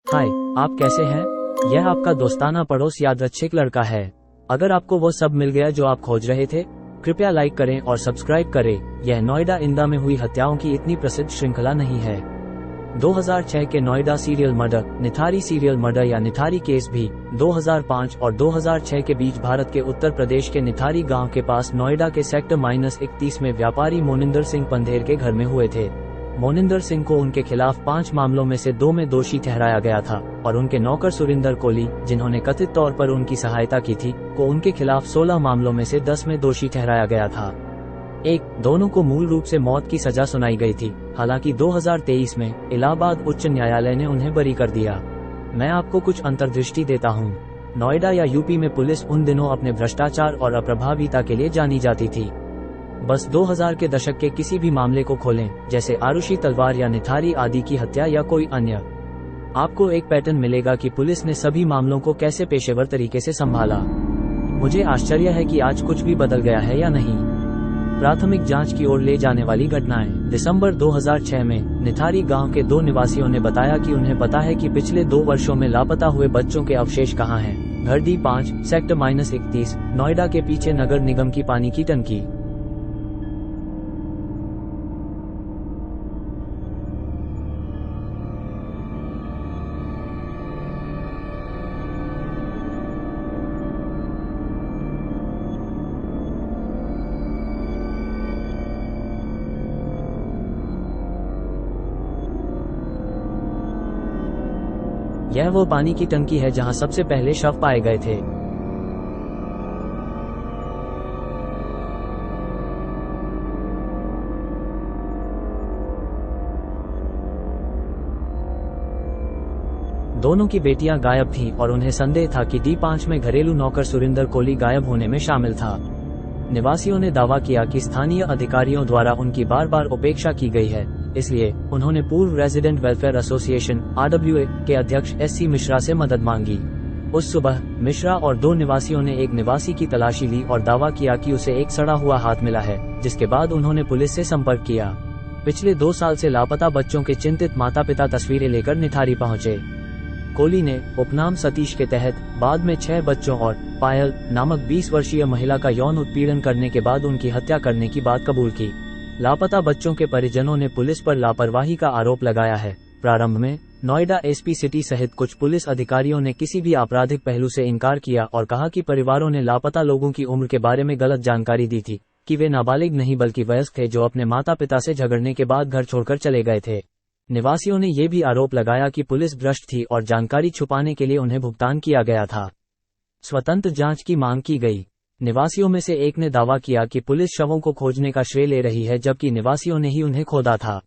हाय, आप कैसे हैं? यह आपका दोस्ताना पड़ोस यादृच्छिक लड़का है। अगर आपको वो सब मिल गया जो आप खोज रहे थे, कृपया लाइक करें और सब्सक्राइब करें। यह नोएडा इंदा में हुई हत्याओं की इतनी प्रसिद्ध श्रृंखला नहीं है। 2006 के Noida serial murder, Nithari serial murder या निथारी केस भी 2005 और 2006 के बीच भारत के उत्तर प्रदेश के निथारी गांव के पास नोएडा के सेक्टर -31 में व्यापारी मोनिंदर सिंह पंधेर के घर में हुए थे। मोनिंदर सिंह को उनके खिलाफ 5 मामलों में से 2 में दोषी ठहराया गया था और उनके नौकर सुरिंदर कोहली, जिन्होंने कथित तौर पर उनकी सहायता की थी, को उनके खिलाफ 16 मामलों में से 10 में दोषी ठहराया गया था। दोनों को मूल रूप से मौत की सजा सुनाई गई थी। हालांकि 2023 में इलाहाबाद उच्च न्यायालय ने उन्हें बरी कर दिया। मैं आपको कुछ अंतर्दृष्टि देता हूँ। नोएडा या यूपी में पुलिस उन दिनों अपने भ्रष्टाचार और अप्रभाविता के लिए जानी जाती थी। बस 2000 के दशक के किसी भी मामले को खोलें, जैसे आरुषि तलवार या निथारी आदि की हत्या या कोई अन्य, आपको एक पैटर्न मिलेगा कि पुलिस ने सभी मामलों को कैसे पेशेवर तरीके से संभाला। मुझे आश्चर्य है कि आज कुछ भी बदल गया है या नहीं। प्राथमिक जांच की ओर ले जाने वाली घटनाएं। दिसंबर 2006 में निथारी गांव के 2 निवासियों ने बताया कि उन्हें पता है कि पिछले 2 वर्षों में लापता हुए बच्चों के अवशेष कहां हैं। घर D5, सेक्टर -31, नोएडा के पीछे नगर निगम की पानी की टंकी। यह वो पानी की टंकी है जहां सबसे पहले शव पाए गए थे। दोनों की बेटियां गायब थीं और उन्हें संदेह था कि D5 में घरेलू नौकर सुरिंदर कोहली गायब होने में शामिल था। निवासियों ने दावा किया कि स्थानीय अधिकारियों द्वारा उनकी बार बार उपेक्षा की गई है, इसलिए उन्होंने पूर्व रेजिडेंट वेलफेयर एसोसिएशन RWA के अध्यक्ष SC मिश्रा से मदद मांगी। उस सुबह मिश्रा और 2 निवासियों ने एक निवासी की तलाशी ली और दावा किया कि उसे एक सड़ा हुआ हाथ मिला है, जिसके बाद उन्होंने पुलिस से संपर्क किया। पिछले 2 साल से लापता बच्चों के चिंतित माता पिता तस्वीरें लेकर निथारी पहुंचे। कोहली ने उपनाम सतीश के तहत बाद में 6 बच्चों और पायल नामक 20 वर्षीय महिला का यौन उत्पीड़न करने के बाद उनकी हत्या करने की बात कबूल की। लापता बच्चों के परिजनों ने पुलिस पर लापरवाही का आरोप लगाया है। प्रारंभ में नोएडा SP सिटी सहित कुछ पुलिस अधिकारियों ने किसी भी आपराधिक पहलू से इनकार किया और कहा कि परिवारों ने लापता लोगों की उम्र के बारे में गलत जानकारी दी थी, कि वे नाबालिग नहीं बल्कि वयस्क थे जो अपने माता पिता से झगड़ने के बाद घर छोड़कर चले गए थे। निवासियों ने ये भी आरोप लगाया कि पुलिस भ्रष्ट थी और जानकारी छुपाने के लिए उन्हें भुगतान किया गया था। स्वतंत्र जांच की मांग की गई। निवासियों में से एक ने दावा किया कि पुलिस शवों को खोजने का श्रेय ले रही है, जबकि निवासियों ने ही उन्हें खोदा था।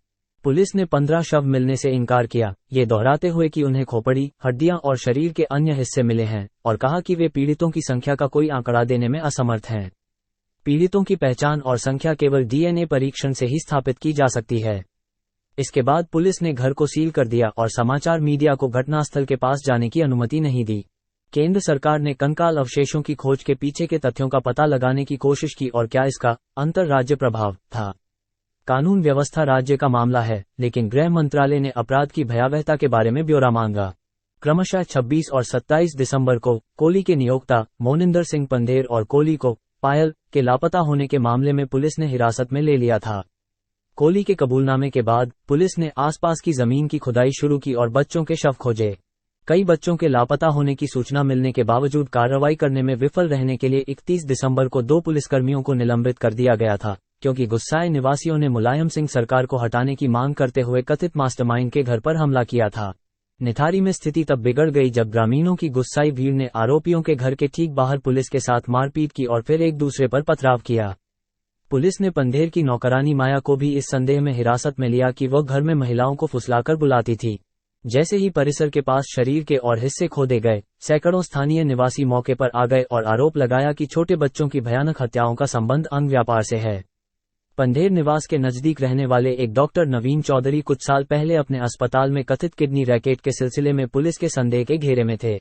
पुलिस ने 15 शव मिलने से इनकार किया, ये दोहराते हुए कि उन्हें खोपड़ी, हड्डियां और शरीर के अन्य हिस्से मिले हैं, और कहा कि वे पीड़ितों की संख्या का कोई आंकड़ा देने में असमर्थ हैं। पीड़ितों की पहचान और संख्या केवल DNA परीक्षण से ही स्थापित की जा सकती है। इसके बाद पुलिस ने घर को सील कर दिया और समाचार मीडिया को घटनास्थल के पास जाने की अनुमति नहीं दी। केंद्र सरकार ने कंकाल अवशेषों की खोज के पीछे के तथ्यों का पता लगाने की कोशिश की और क्या इसका अंतर्राज्य प्रभाव था। कानून व्यवस्था राज्य का मामला है, लेकिन गृह मंत्रालय ने अपराध की भयावहता के बारे में ब्यौरा मांगा। क्रमशः 26 और 27 दिसंबर को कोहली के नियोक्ता मोनिंदर सिंह पंधेर और कोहली को पायल के लापता होने के मामले में पुलिस ने हिरासत में ले लिया था। कोहली के कबूलनामे के बाद पुलिस ने आसपास की जमीन की खुदाई शुरू की और बच्चों के शव खोजे। कई बच्चों के लापता होने की सूचना मिलने के बावजूद कार्रवाई करने में विफल रहने के लिए 31 दिसंबर को 2 पुलिसकर्मियों को निलंबित कर दिया गया था, क्योंकि गुस्साए निवासियों ने मुलायम सिंह सरकार को हटाने की मांग करते हुए कथित मास्टरमाइंड के घर पर हमला किया था। निथारी में स्थिति तब बिगड़ गई जब ग्रामीणों की गुस्साई भीड़ ने आरोपियों के घर के ठीक बाहर पुलिस के साथ मारपीट की और फिर एक दूसरे पर पथराव किया। पुलिस ने पंधेर की नौकरानी माया को भी इस संदेह में हिरासत में लिया कि वह घर में महिलाओं को फुसलाकर बुलाती थी। जैसे ही परिसर के पास शरीर के और हिस्से खोदे गए, सैकड़ों स्थानीय निवासी मौके पर आ गए और आरोप लगाया कि छोटे बच्चों की भयानक हत्याओं का संबंध अंग व्यापार से है। पंधेर निवास के नजदीक रहने वाले एक डॉक्टर नवीन चौधरी कुछ साल पहले अपने अस्पताल में कथित किडनी रैकेट के सिलसिले में पुलिस के संदेह के घेरे में थे।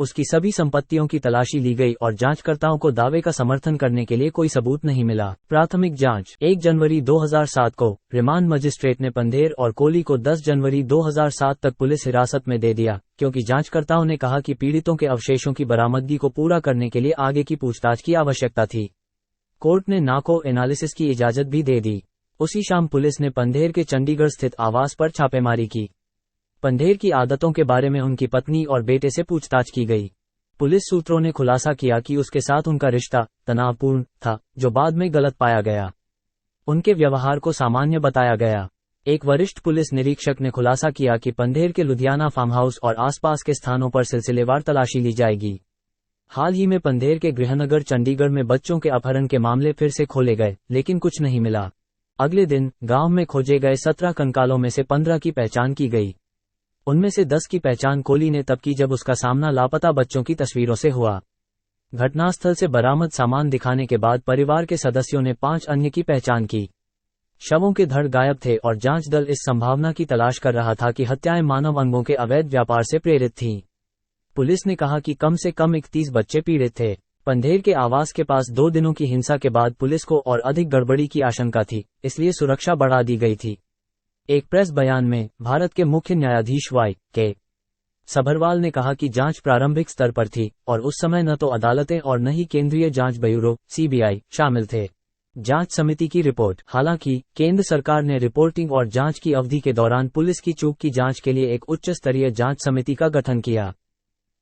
उसकी सभी संपत्तियों की तलाशी ली गई और जांचकर्ताओं को दावे का समर्थन करने के लिए कोई सबूत नहीं मिला। प्राथमिक जांच 1 जनवरी 2007 को रिमांड मजिस्ट्रेट ने पंधेर और कोली को 10 जनवरी 2007 तक पुलिस हिरासत में दे दिया, क्योंकि जांचकर्ताओं ने कहा कि पीड़ितों के अवशेषों की बरामदगी को पूरा करने के लिए आगे की पूछताछ की आवश्यकता थी। कोर्ट ने नार्को एनालिसिस की इजाजत भी दे दी। उसी शाम पुलिस ने पंधेर के चंडीगढ़ स्थित आवास पर छापेमारी की। पंधेर की आदतों के बारे में उनकी पत्नी और बेटे से पूछताछ की गई। पुलिस सूत्रों ने खुलासा किया कि उसके साथ उनका रिश्ता तनावपूर्ण था, जो बाद में गलत पाया गया। उनके व्यवहार को सामान्य बताया गया। एक वरिष्ठ पुलिस निरीक्षक ने खुलासा किया कि पंधेर के लुधियाना फार्म हाउस और आसपास के स्थानों पर सिलसिलेवार तलाशी ली जाएगी। हाल ही में पंधेर के गृहनगर चंडीगढ़ में बच्चों के अपहरण के मामले फिर से खोले गए, लेकिन कुछ नहीं मिला। अगले दिन गांव में खोजे गए 17 कंकालों में से 15 की पहचान की गई। उनमें से 10 की पहचान कोली ने तब की जब उसका सामना लापता बच्चों की तस्वीरों से हुआ। घटनास्थल से बरामद सामान दिखाने के बाद परिवार के सदस्यों ने 5 अन्य की पहचान की। शवों के धड़ गायब थे और जांच दल इस संभावना की तलाश कर रहा था कि हत्याएं मानव अंगों के अवैध व्यापार से प्रेरित थीं। पुलिस ने कहा कि कम से कम 31 बच्चे पीड़ित थे। पंधेर के आवास के पास 2 दिनों की हिंसा के बाद पुलिस को और अधिक गड़बड़ी की आशंका थी, इसलिए सुरक्षा बढ़ा दी गई थी। एक प्रेस बयान में भारत के मुख्य न्यायाधीश वाई.के. सभरवाल ने कहा कि जांच प्रारंभिक स्तर पर थी और उस समय न तो अदालतें और न ही केंद्रीय जांच ब्यूरो (सीबीआई) शामिल थे। जांच समिति की रिपोर्ट। हालांकि केंद्र सरकार ने रिपोर्टिंग और जांच की अवधि के दौरान पुलिस की चूक की जांच के लिए एक उच्च स्तरीय जांच समिति का गठन किया।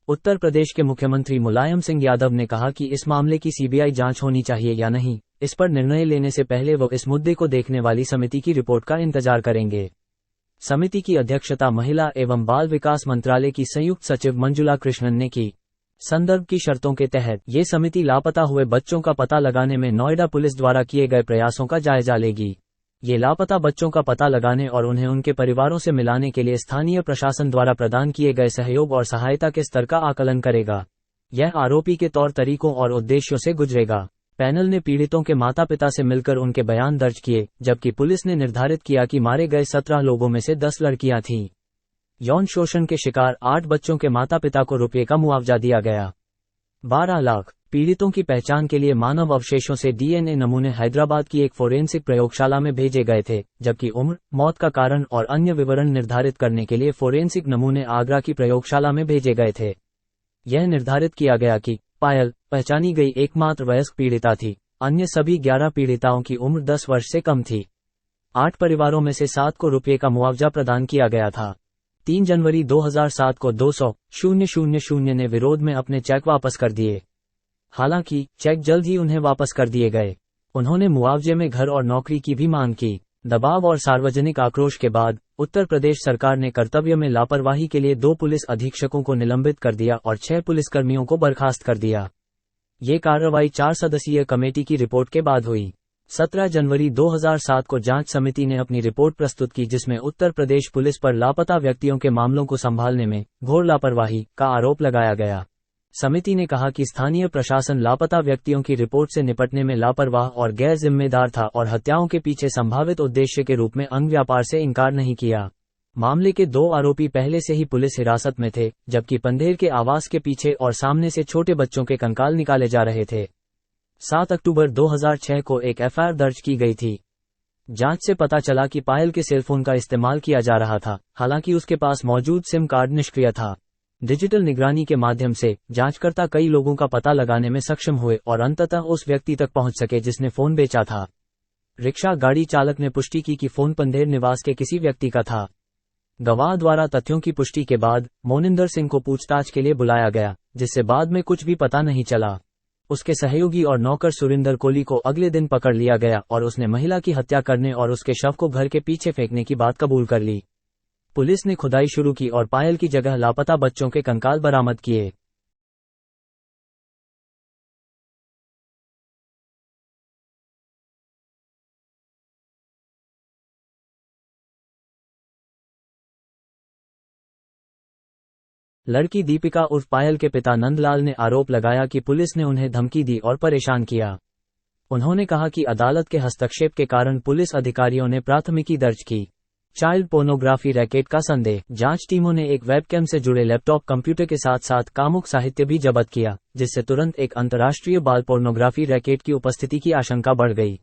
उत्तर प्रदेश के मुख्यमंत्री मुलायम सिंह यादव ने कहा कि इस मामले की सीबीआई जांच होनी चाहिए या नहीं, इस पर निर्णय लेने से पहले वो इस मुद्दे को देखने वाली समिति की रिपोर्ट का इंतजार करेंगे। समिति की अध्यक्षता महिला एवं बाल विकास मंत्रालय की संयुक्त सचिव मंजुला कृष्णन ने की। संदर्भ की शर्तों के तहत ये समिति लापता हुए बच्चों का पता लगाने में नोएडा पुलिस द्वारा किए गए प्रयासों का जायजा लेगी। ये लापता बच्चों का पता लगाने और उन्हें उनके परिवारों से मिलाने के लिए स्थानीय प्रशासन द्वारा प्रदान किए गए सहयोग और सहायता के स्तर का आकलन करेगा। यह आरोपी के तौर तरीकों और उद्देश्यों से गुजरेगा। पैनल ने पीड़ितों के माता पिता से मिलकर उनके बयान दर्ज किए, जबकि पुलिस ने निर्धारित किया कि मारे गए 17 लोगों में से 10 लड़कियां थीं। यौन शोषण के शिकार 8 बच्चों के माता पिता को रुपये का मुआवजा दिया गया। 12 लाख पीड़ितों की पहचान के लिए मानव अवशेषों से डीएनए नमूने हैदराबाद की एक फोरेंसिक प्रयोगशाला में भेजे गए थे, जबकि उम्र, मौत का कारण और अन्य विवरण निर्धारित करने के लिए फोरेंसिक नमूने आगरा की प्रयोगशाला में भेजे गए थे। यह निर्धारित किया गया कि पायल पहचानी गई एकमात्र वयस्क पीड़िता थी। अन्य सभी 11 पीड़िताओं की उम्र 10 वर्ष से कम थी। 8 परिवारों में से 7 को रुपये का मुआवजा प्रदान किया गया था। 3 जनवरी 2007 को 200,000 ने विरोध में अपने चेक वापस कर दिए। हालांकि चेक जल्द ही उन्हें वापस कर दिए गए। उन्होंने मुआवजे में घर और नौकरी की भी मांग की। दबाव और सार्वजनिक आक्रोश के बाद उत्तर प्रदेश सरकार ने कर्तव्य में लापरवाही के लिए 2 पुलिस अधीक्षकों को निलंबित कर दिया और 6 पुलिसकर्मियों को बर्खास्त कर दिया। ये कार्रवाई 4 सदस्यीय कमेटी की रिपोर्ट के बाद हुई। 17 जनवरी 2007 को जांच समिति ने अपनी रिपोर्ट प्रस्तुत की, जिसमें उत्तर प्रदेश पुलिस पर लापता व्यक्तियों के मामलों को संभालने में घोर लापरवाही का आरोप लगाया गया। समिति ने कहा कि स्थानीय प्रशासन लापता व्यक्तियों की रिपोर्ट से निपटने में लापरवाह और गैर जिम्मेदार था और हत्याओं के पीछे संभावित उद्देश्य के रूप में अंग व्यापार से इनकार नहीं किया। मामले के 2 आरोपी पहले से ही पुलिस हिरासत में थे, जबकि पंधेर के आवास के पीछे और सामने से छोटे बच्चों के कंकाल निकाले जा रहे थे। 7 अक्टूबर 2006 को एक एफआईआर दर्ज की गई थी। जांच से पता चला कि पायल के सेलफोन का इस्तेमाल किया जा रहा था, हालांकि उसके पास मौजूद सिम कार्ड निष्क्रिय था। डिजिटल निगरानी के माध्यम से जांचकर्ता कई लोगों का पता लगाने में सक्षम हुए और अंततः उस व्यक्ति तक पहुंच सके जिसने फोन बेचा था। रिक्शा गाड़ी चालक ने पुष्टि की कि फोन पंधेर निवास के किसी व्यक्ति का था। गवाह द्वारा तथ्यों की पुष्टि के बाद मोनिंदर सिंह को पूछताछ के लिए बुलाया गया, जिससे बाद में कुछ भी पता नहीं चला। उसके सहयोगी और नौकर सुरिंदर कोली को अगले दिन पकड़ लिया गया और उसने महिला की हत्या करने और उसके शव को घर के पीछे फेंकने की बात कबूल कर ली। पुलिस ने खुदाई शुरू की और पायल की जगह लापता बच्चों के कंकाल बरामद किए। लड़की दीपिका उर्फ पायल के पिता नंदलाल ने आरोप लगाया कि पुलिस ने उन्हें धमकी दी और परेशान किया। उन्होंने कहा कि अदालत के हस्तक्षेप के कारण पुलिस अधिकारियों ने प्राथमिकी दर्ज की। चाइल्ड पोर्नोग्राफी रैकेट का संदेह। जांच टीमों ने एक वेबकैम से जुड़े लैपटॉप कंप्यूटर के साथ साथ कामुक साहित्य भी जब्त किया, जिससे तुरंत एक अंतर्राष्ट्रीय बाल पोर्नोग्राफी रैकेट की उपस्थिति की आशंका बढ़ गई।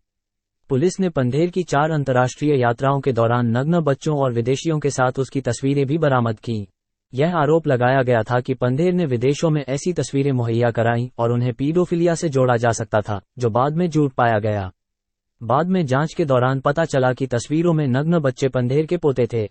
पुलिस ने पंधेर की 4 अंतर्राष्ट्रीय यात्राओं के दौरान नग्न बच्चों और विदेशियों के साथ उसकी तस्वीरें भी बरामद की। यह आरोप लगाया गया था कि पंधेर ने विदेशों में ऐसी तस्वीरें मुहैया कराईं और उन्हें पीडोफिलिया से जोड़ा जा सकता था, जो बाद में झूठ पाया गया। बाद में जांच के दौरान पता चला कि तस्वीरों में नग्न बच्चे पंधेर के पोते थे।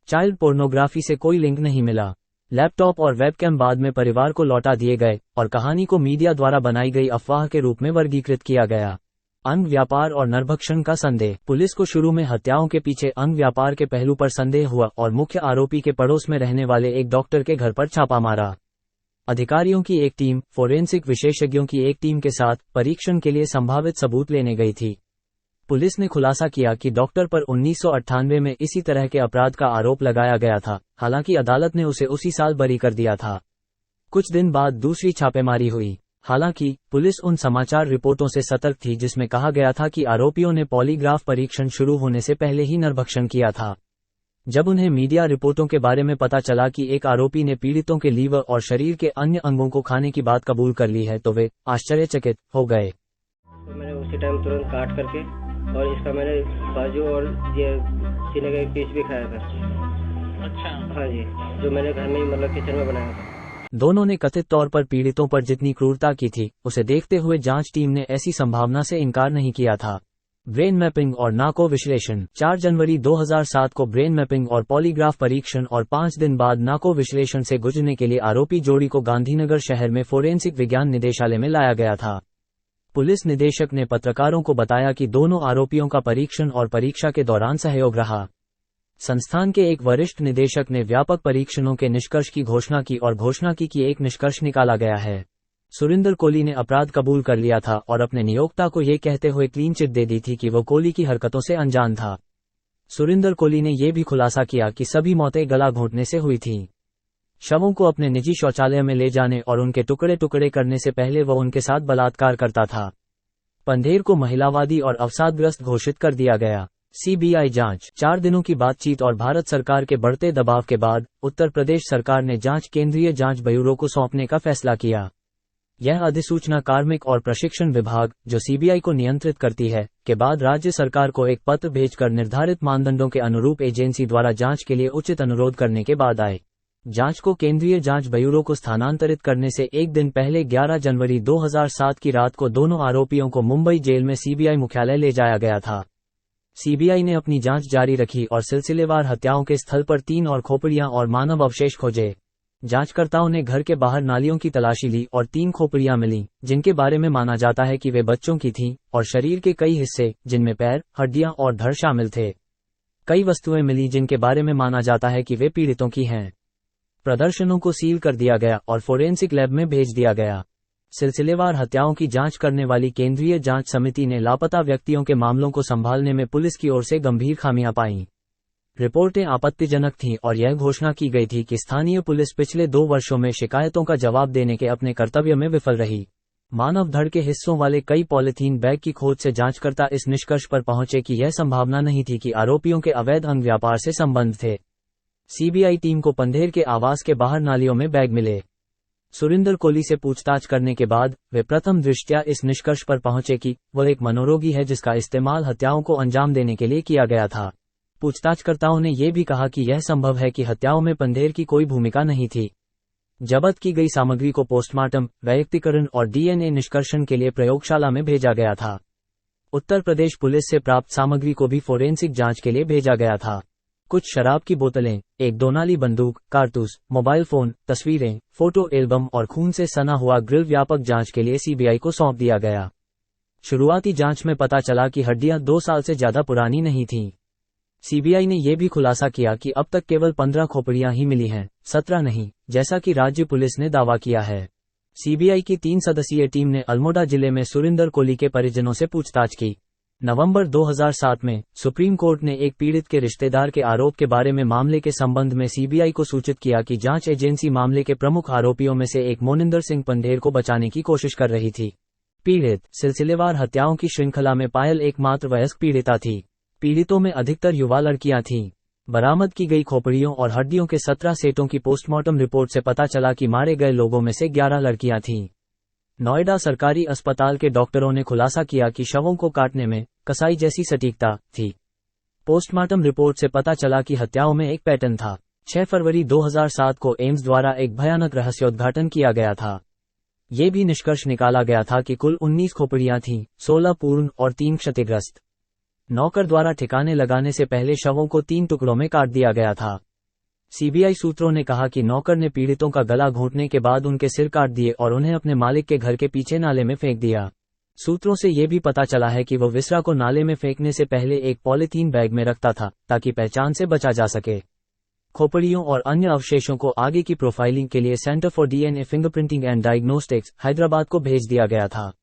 चाइल्ड पोर्नोग्राफी से कोई लिंक नहीं मिला। लैपटॉप और वेबकैम बाद में परिवार को लौटा दिए गए और कहानी को मीडिया द्वारा बनाई गई अफवाह के रूप में वर्गीकृत किया गया। अंग व्यापार और नरभक्षण का संदेह। पुलिस को शुरू में हत्याओं के पीछे अंग व्यापार के पहलू पर संदेह हुआ और मुख्य आरोपी के पड़ोस में रहने वाले एक डॉक्टर के घर पर छापा मारा। अधिकारियों की एक टीम, फोरेंसिक विशेषज्ञों की एक टीम के साथ परीक्षण के लिए संभावित सबूत लेने गई थी। पुलिस ने खुलासा किया कि डॉक्टर पर 1998 में इसी तरह के अपराध का आरोप लगाया गया था, हालांकि अदालत ने उसे उसी साल बरी कर दिया था। कुछ दिन बाद दूसरी छापेमारी हुई। हालांकि पुलिस उन समाचार रिपोर्टों से सतर्क थी जिसमें कहा गया था कि आरोपियों ने पॉलीग्राफ परीक्षण शुरू होने से पहले ही नरभक्षण किया था। जब उन्हें मीडिया रिपोर्टों के बारे में पता चला कि एक आरोपी ने पीड़ितों के लीवर और शरीर के अन्य अंगों को खाने की बात कबूल कर ली है, तो वे आश्चर्यचकित हो गए। तो मैंने उसी टाइम तुरंत काट करके और इसका मैंने बाजू और ये सीने का एक पीस भी खाया था। अच्छा। हाँ जी, जो मैंने घर में ही मतलब किचन में बनाया था। दोनों ने कथित तौर पर पीड़ितों पर जितनी क्रूरता की थी, उसे देखते हुए जांच टीम ने ऐसी संभावना से इनकार नहीं किया था। ब्रेन मैपिंग और नाको विश्लेषण। 4 जनवरी 2007 को ब्रेन मैपिंग और पॉलीग्राफ परीक्षण और 5 दिन बाद नाको विश्लेषण से गुजरने के लिए आरोपी जोड़ी को गांधीनगर शहर में फोरेंसिक विज्ञान निदेशालय में लाया गया था। पुलिस निदेशक ने पत्रकारों को बताया कि दोनों आरोपियों का परीक्षण और परीक्षा के दौरान सहयोग रहा। संस्थान के एक वरिष्ठ निदेशक ने व्यापक परीक्षणों के निष्कर्ष की घोषणा की और घोषणा की कि एक निष्कर्ष निकाला गया है। सुरिंदर कोली ने अपराध कबूल कर लिया था और अपने नियोक्ता को ये कहते हुए क्लीन चिट दे दी थी कि वो कोली की हरकतों से अनजान था। सुरिंदर कोली ने यह भी खुलासा किया कि सभी मौतें गला घोंटने से हुई थीं। शवों को अपने निजी शौचालय में ले जाने और उनके टुकड़े टुकड़े करने से पहले वह उनके साथ बलात्कार करता था। पंधेर को महिलावादी और अवसादग्रस्त घोषित कर दिया गया। सीबीआई जांच। 4 दिनों की बातचीत और भारत सरकार के बढ़ते दबाव के बाद उत्तर प्रदेश सरकार ने जांच केंद्रीय जांच ब्यूरो को सौंपने का फैसला किया। यह अधिसूचना कार्मिक और प्रशिक्षण विभाग, जो सीबीआई को नियंत्रित करती है, के बाद राज्य सरकार को एक पत्र भेजकर निर्धारित मानदंडों के अनुरूप एजेंसी द्वारा जांच के लिए उचित अनुरोध करने के बाद आए। जांच को केंद्रीय जांच ब्यूरो को स्थानांतरित करने से एक दिन पहले 11 जनवरी 2007 की रात को दोनों आरोपियों को मुंबई जेल में सीबीआई मुख्यालय ले जाया गया था। सीबीआई ने अपनी जांच जारी रखी और सिलसिलेवार हत्याओं के स्थल पर 3 और खोपड़ियां और मानव अवशेष खोजे। जांचकर्ताओं ने घर के बाहर नालियों की तलाशी ली और 3 खोपड़ियां मिलीं, जिनके बारे में माना जाता है कि वे बच्चों की थीं, और शरीर के कई हिस्से, जिनमें पैर, हड्डियां और धड़ शामिल थे। कई वस्तुएं मिली जिनके बारे में माना जाता है कि वे पीड़ितों की हैं। प्रदर्शनों को सील कर दिया गया और फोरेंसिक लैब में भेज दिया गया। सिलसिलेवार हत्याओं की जांच करने वाली केंद्रीय जांच समिति ने लापता व्यक्तियों के मामलों को संभालने में पुलिस की ओर से गंभीर खामियां पाईं। रिपोर्टें आपत्तिजनक थीं और यह घोषणा की गई थी कि स्थानीय पुलिस पिछले 2 वर्षों में शिकायतों का जवाब देने के अपने कर्तव्य में विफल रही। मानव धड़ के हिस्सों वाले कई पॉलीथीन बैग की खोज से जांचकर्ता इस निष्कर्ष पर पहुंचे कि यह संभावना नहीं थी कि आरोपियों के अवैध अंग व्यापार से संबंध थे। सीबीआई टीम को पंधेर के आवास के बाहर नालियों में बैग मिले। सुरिंदर कोली से पूछताछ करने के बाद वे प्रथम दृष्टया इस निष्कर्ष पर पहुंचे कि वह एक मनोरोगी है जिसका इस्तेमाल हत्याओं को अंजाम देने के लिए किया गया था। पूछताछकर्ताओं ने यह भी कहा कि यह संभव है कि हत्याओं में पंधेर की कोई भूमिका नहीं थी। जब्त की गई सामग्री को पोस्टमार्टम, वैयक्तिकरण और डीएनए निष्कर्षण के लिए प्रयोगशाला में भेजा गया था। उत्तर प्रदेश पुलिस से प्राप्त सामग्री को भी फोरेंसिक जांच के लिए भेजा गया था। कुछ शराब की बोतलें, एक दोनाली बंदूक, कारतूस, मोबाइल फोन, तस्वीरें, फोटो एल्बम और खून से सना हुआ ग्रिल व्यापक जांच के लिए सीबीआई को सौंप दिया गया। शुरुआती जांच में पता चला कि हड्डियां 2 साल से ज्यादा पुरानी नहीं थीं। सीबीआई ने यह भी खुलासा किया कि अब तक केवल 15 खोपड़ियां ही मिली हैं, 17 नहीं, जैसा कि राज्य पुलिस ने दावा किया है। सीबीआई की 3 सदस्यीय टीम ने अल्मोड़ा जिले में सुरिंदर कोली के परिजनों से पूछताछ की। नवंबर 2007 में सुप्रीम कोर्ट ने एक पीड़ित के रिश्तेदार के आरोप के बारे में मामले के संबंध में सीबीआई को सूचित किया कि जांच एजेंसी मामले के प्रमुख आरोपियों में से एक मोनिंदर सिंह पंधेर को बचाने की कोशिश कर रही थी। पीड़ित सिलसिलेवार हत्याओं की श्रृंखला में पायल एकमात्र वयस्क पीड़िता थी। पीड़ितों में अधिकतर युवा लड़कियां थीं। बरामद की गई खोपड़ियों और हड्डियों के 17 सेटों की पोस्टमार्टम रिपोर्ट से पता चला कि मारे गए लोगों में से 11 लड़कियां थीं। नोएडा सरकारी अस्पताल के डॉक्टरों ने खुलासा किया कि शवों को काटने में कसाई जैसी सटीकता थी। पोस्टमार्टम रिपोर्ट से पता चला कि हत्याओं में एक पैटर्न था। 6 फरवरी 2007 को एम्स द्वारा एक भयानक रहस्योद्घाटन किया गया था। ये भी निष्कर्ष निकाला गया था कि कुल 19 खोपड़ियां थीं, 16 पूर्ण और 3 क्षतिग्रस्त। नौकर द्वारा ठिकाने लगाने से पहले शवों को 3 टुकड़ों में काट दिया गया था। सीबीआई सूत्रों ने कहा कि नौकर ने पीड़ितों का गला घोंटने के बाद उनके सिर काट दिए और उन्हें अपने मालिक के घर के पीछे नाले में फेंक दिया। सूत्रों से यह भी पता चला है कि वह विसरा को नाले में फेंकने से पहले एक पॉलीथीन बैग में रखता था ताकि पहचान से बचा जा सके। खोपड़ियों और अन्य अवशेषों को आगे की प्रोफाइलिंग के लिए centre for DNA fingerprinting and diagnostics Hyderabad को भेज दिया गया था।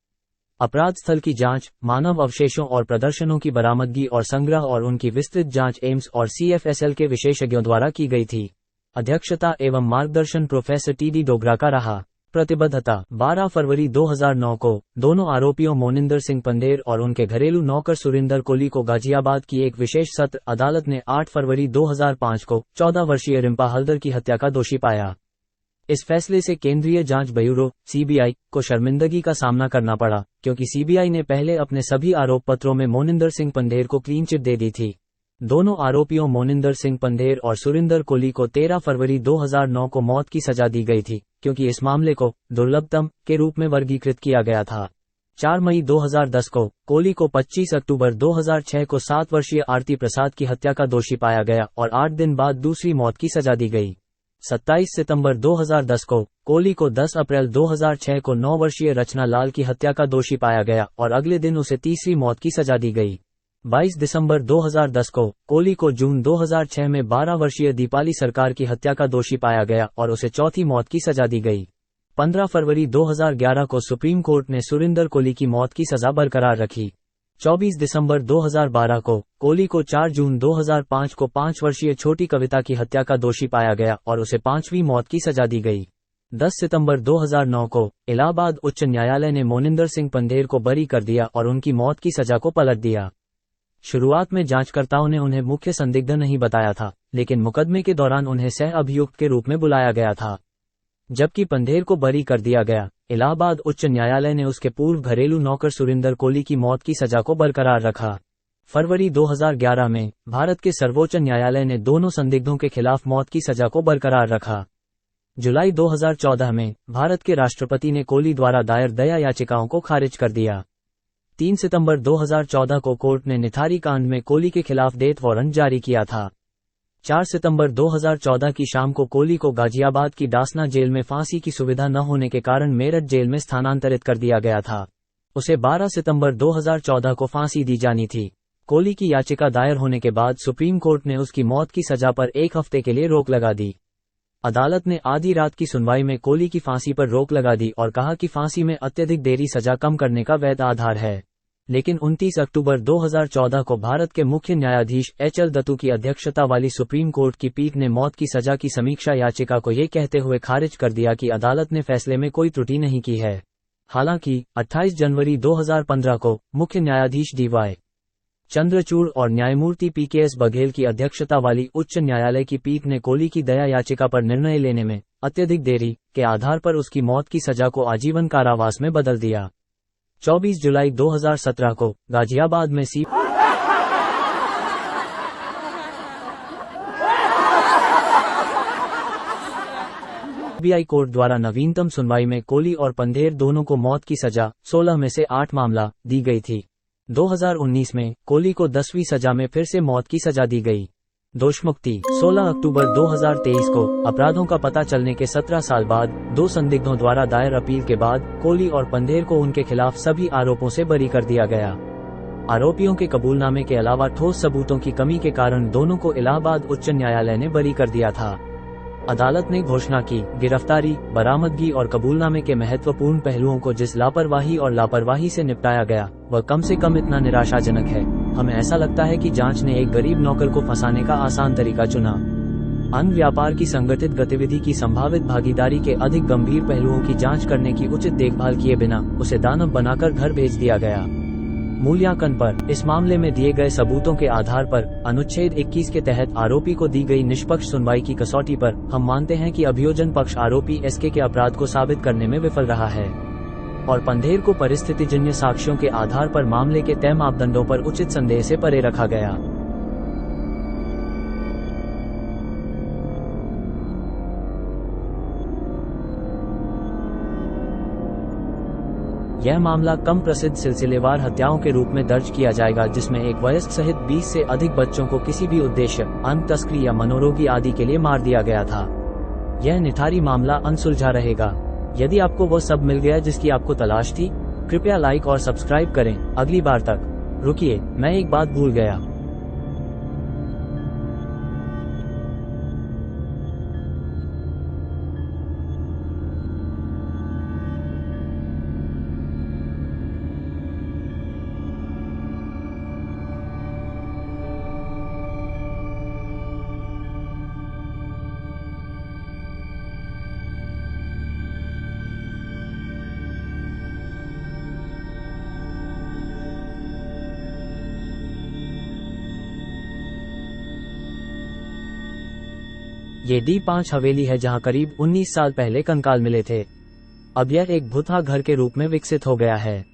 अपराध स्थल की जांच, मानव अवशेषों और प्रदर्शनों की बरामदगी और संग्रह और उनकी विस्तृत जांच एम्स और सीएफएसएल के विशेषज्ञों द्वारा की गई थी। अध्यक्षता एवं मार्गदर्शन प्रोफेसर टीडी डोगरा का रहा। प्रतिबद्धता 12 फरवरी 2009 को दोनों आरोपियों मोनिंदर सिंह पंधेर और उनके घरेलू नौकर सुरिंदर कोली को गाजियाबाद की एक विशेष सत्र अदालत ने 8 फरवरी 2005 को 14 वर्षीय रिम्पा हल्दर की हत्या का दोषी पाया। इस फैसले से केंद्रीय जांच ब्यूरो सीबीआई को शर्मिंदगी का सामना करना पड़ा, क्योंकि सीबीआई ने पहले अपने सभी आरोप पत्रों में मोनिंदर सिंह पंधेर को क्लीन चिट दे दी थी। दोनों आरोपियों मोनिंदर सिंह पंधेर और सुरिंदर कोली को 13 फरवरी 2009 को मौत की सजा दी गई थी, क्योंकि इस मामले को दुर्लभतम के रूप में वर्गीकृत किया गया था। 4 मई 2010 को कोली को 25 अक्टूबर 2006 को 7 वर्षीय आरती प्रसाद की हत्या का दोषी पाया गया और 8 दिन बाद दूसरी मौत की सजा दी गई। 27 सितंबर 2010 को कोली को 10 अप्रैल 2006 को 9 वर्षीय रचना लाल की हत्या का दोषी पाया गया और अगले दिन उसे तीसरी मौत की सजा दी गई। 22 दिसंबर 2010 को कोली को जून 2006 में 12 वर्षीय दीपाली सरकार की हत्या का दोषी पाया गया और उसे चौथी मौत की सजा दी गई। 15 फरवरी 2011 को सुप्रीम कोर्ट ने सुरिंदर कोली की मौत की सजा बरकरार रखी। 24 दिसंबर 2012 को कोली को 4 जून 2005 को 5 वर्षीय छोटी कविता की हत्या का दोषी पाया गया और उसे 5वीं मौत की सजा दी गई। 10 सितंबर 2009 को इलाहाबाद उच्च न्यायालय ने मोनिंदर सिंह पंधेर को बरी कर दिया और उनकी मौत की सजा को पलट दिया। शुरुआत में जांचकर्ताओं ने उन्हें मुख्य संदिग्ध नहीं बताया था, लेकिन मुकदमे के दौरान उन्हें सह अभियुक्त के रूप में बुलाया गया था। जबकि पंधेर को बरी कर दिया गया, इलाहाबाद उच्च न्यायालय ने उसके पूर्व घरेलू नौकर सुरिंदर कोली की मौत की सजा को बरकरार रखा। फरवरी 2011 में भारत के सर्वोच्च न्यायालय ने दोनों संदिग्धों के खिलाफ मौत की सजा को बरकरार रखा। जुलाई 2014 में भारत के राष्ट्रपति ने कोली द्वारा दायर दया याचिकाओं को खारिज कर दिया। 3 सितंबर 2014 को कोर्ट ने निथारी कांड में कोली के खिलाफ डेथ वारंट जारी किया था। 4 सितंबर 2014 की शाम को कोली को गाजियाबाद की डासना जेल में फांसी की सुविधा न होने के कारण मेरठ जेल में स्थानांतरित कर दिया गया था। उसे 12 सितंबर 2014 को फांसी दी जानी थी। कोली की याचिका दायर होने के बाद सुप्रीम कोर्ट ने उसकी मौत की सजा पर 1 हफ्ते के लिए रोक लगा दी। अदालत ने आधी रात की सुनवाई में कोली की फांसी पर रोक लगा दी और कहा कि फांसी में अत्यधिक देरी सजा कम करने का वैध आधार है। लेकिन 29 अक्टूबर 2014 को भारत के मुख्य न्यायाधीश एच.एल. दत्तू की अध्यक्षता वाली सुप्रीम कोर्ट की पीठ ने मौत की सजा की समीक्षा याचिका को ये कहते हुए खारिज कर दिया कि अदालत ने फैसले में कोई त्रुटि नहीं की है। हालांकि 28 जनवरी 2015 को मुख्य न्यायाधीश डी.वाई. चंद्रचूड़ और न्यायमूर्ति पी.के.एस. बघेल की अध्यक्षता वाली उच्च न्यायालय की पीठ ने कोली की दया याचिका पर निर्णय लेने में अत्यधिक देरी के आधार पर उसकी मौत की सजा को आजीवन कारावास में बदल दिया। 24 जुलाई 2017 को गाजियाबाद में सीबीआई कोर्ट द्वारा नवीनतम सुनवाई में कोली और पंधेर दोनों को मौत की सजा 16 में से 8 मामला दी गई थी। 2019 में कोली को 10वीं सजा में फिर से मौत की सजा दी गई। दोषमुक्ति 16 अक्टूबर 2023 को अपराधों का पता चलने के 17 साल बाद 2 संदिग्धों द्वारा दायर अपील के बाद कोली और पंधेर को उनके खिलाफ सभी आरोपों से बरी कर दिया गया। आरोपियों के कबूलनामे के अलावा ठोस सबूतों की कमी के कारण दोनों को इलाहाबाद उच्च न्यायालय ने बरी कर दिया था। अदालत ने घोषणा की, गिरफ्तारी, बरामदगी और कबूलनामे के महत्वपूर्ण पहलुओं को जिस लापरवाही और लापरवाही से निपटाया गया वह कम से कम इतना निराशाजनक है। हमें ऐसा लगता है कि जांच ने एक गरीब नौकर को फंसाने का आसान तरीका चुना। अन्य व्यापार की संगठित गतिविधि की संभावित भागीदारी के अधिक गंभीर पहलुओं की जांच करने की उचित देखभाल किए बिना उसे दानव बनाकर घर भेज दिया गया। मूल्यांकन पर इस मामले में दिए गए सबूतों के आधार पर अनुच्छेद 21 के तहत आरोपी को दी गई निष्पक्ष सुनवाई की कसौटी पर हम मानते हैं कि अभियोजन पक्ष आरोपी एसके के अपराध को साबित करने में विफल रहा है और पंधेर को परिस्थितिजन्य साक्ष्यों के आधार पर मामले के तय मापदंडों पर उचित संदेह से परे रखा गया। यह मामला कम प्रसिद्ध सिलसिलेवार हत्याओं के रूप में दर्ज किया जाएगा, जिसमें एक वयस्क सहित 20 से अधिक बच्चों को किसी भी उद्देश्य, अंग तस्करी या मनोरोगी आदि के लिए मार दिया गया था। यह निठारी मामला अनसुलझा रहेगा। यदि आपको वो सब मिल गया जिसकी आपको तलाश थी, कृपया लाइक और सब्सक्राइब करें। अगली बार तक। रुकिए, मैं एक बात भूल गया। ये D5 हवेली है जहां करीब 19 साल पहले कंकाल मिले थे। अब यह एक भूतहा घर के रूप में विकसित हो गया है।